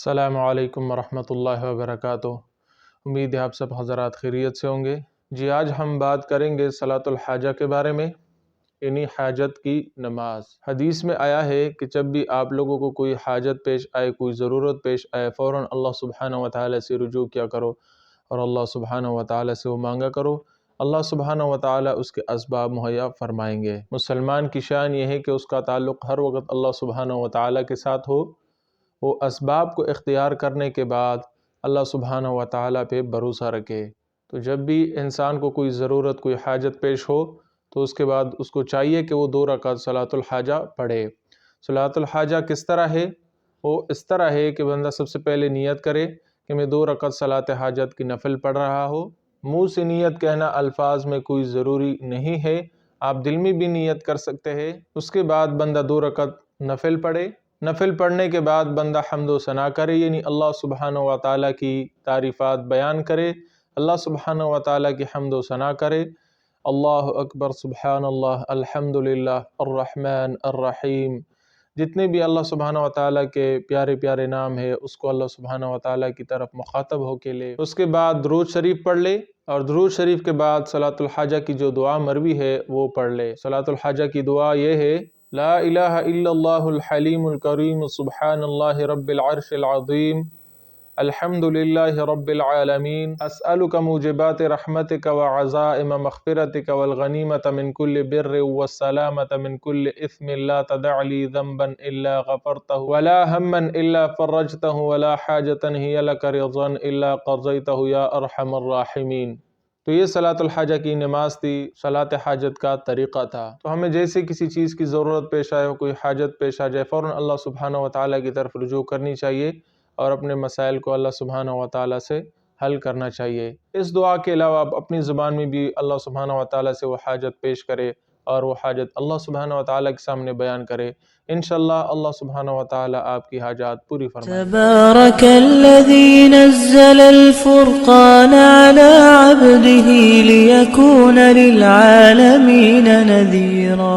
السلام علیکم ورحمۃ اللہ وبرکاتہ۔ امید ہے آپ سب حضرات خیریت سے ہوں گے۔ جی آج ہم بات کریں گے صلاۃ الحاجہ کے بارے میں، یعنی حاجت کی نماز۔ حدیث میں آیا ہے کہ جب بھی آپ لوگوں کو کوئی حاجت پیش آئے، کوئی ضرورت پیش آئے، فوراً اللہ سبحانہ و تعالیٰ سے رجوع کیا کرو اور اللہ سبحانہ و تعالیٰ سے وہ مانگا کرو، اللہ سبحانہ و تعالیٰ اس کے اسباب مہیا فرمائیں گے۔ مسلمان کی شان یہ ہے کہ اس کا تعلق ہر وقت اللہ سبحانہ و تعالیٰ کے ساتھ ہو، وہ اسباب کو اختیار کرنے کے بعد اللہ سبحانہ و تعالیٰ پہ بھروسہ رکھے۔ تو جب بھی انسان کو کوئی ضرورت، کوئی حاجت پیش ہو تو اس کے بعد اس کو چاہیے کہ وہ 2 رکعت صلاۃ الحاجہ پڑھے۔ صلاۃ الحاجہ کس طرح ہے؟ وہ اس طرح ہے کہ بندہ سب سے پہلے نیت کرے کہ میں 2 رکعت صلاۃ حاجت کی نفل پڑھ رہا ہوں۔ منہ سے نیت کہنا الفاظ میں کوئی ضروری نہیں ہے، آپ دل میں بھی نیت کر سکتے ہیں۔ اس کے بعد بندہ 2 رکعت نفل پڑھے۔ نفل پڑھنے کے بعد بندہ حمد و ثنا کرے، یعنی اللہ سبحانہ و تعالیٰ کی تعریفات بیان کرے، اللہ سبحانہ و تعالیٰ کی حمد و ثنا کرے۔ اللہ اکبر، سبحان اللہ، الحمدللہ، الرحمن الرحیم، جتنے بھی اللہ سبحانہ و تعالیٰ کے پیارے پیارے نام ہے اس کو اللہ سبحانہ و تعالیٰ کی طرف مخاطب ہو کے لے۔ اس کے بعد درود شریف پڑھ لے، اور درود شریف کے بعد صلاۃ الحاجہ کی جو دعا مروی ہے وہ پڑھ لے۔ صلاۃ الحاجہ کی دعا یہ ہے: لا الہ الا اللہ الحلیم الکریم، سبحان اللہ رب العرش العظیم، الحمد للہ رب العالمین، اسألک موجبات رحمتک وعزائم مغفرتک والغنیمۃ من کل بر والسلامۃ من کل اثم، لا تدع لی ذنبا الا غفرتہ ولا ہما الا فرجتہ ولا حاجۃ ہی لک رضا الا قضیتہ یا ارحم الراحمین۔ تو یہ صلاۃ الحاجہ کی نماز تھی، صلاۃ حاجت کا طریقہ تھا۔ تو ہمیں جیسے کسی چیز کی ضرورت پیش آئے ہو، کوئی حاجت پیش آ جائے، فوراً اللہ سبحانہ و تعالیٰ کی طرف رجوع کرنی چاہیے اور اپنے مسائل کو اللہ سبحانہ و تعالیٰ سے حل کرنا چاہیے۔ اس دعا کے علاوہ آپ اپنی زبان میں بھی اللہ سبحانہ و تعالیٰ سے وہ حاجت پیش کرے اور وہ حاجت اللہ سبحانہ و تعالیٰ کے سامنے بیان کرے، انشاءاللہ اللہ سبحانہ و تعالیٰ آپ کی حاجات پوری فرمائے۔ تبارک الذی نزل الفرقان علی عبده لیکون للعالمین نذیرا۔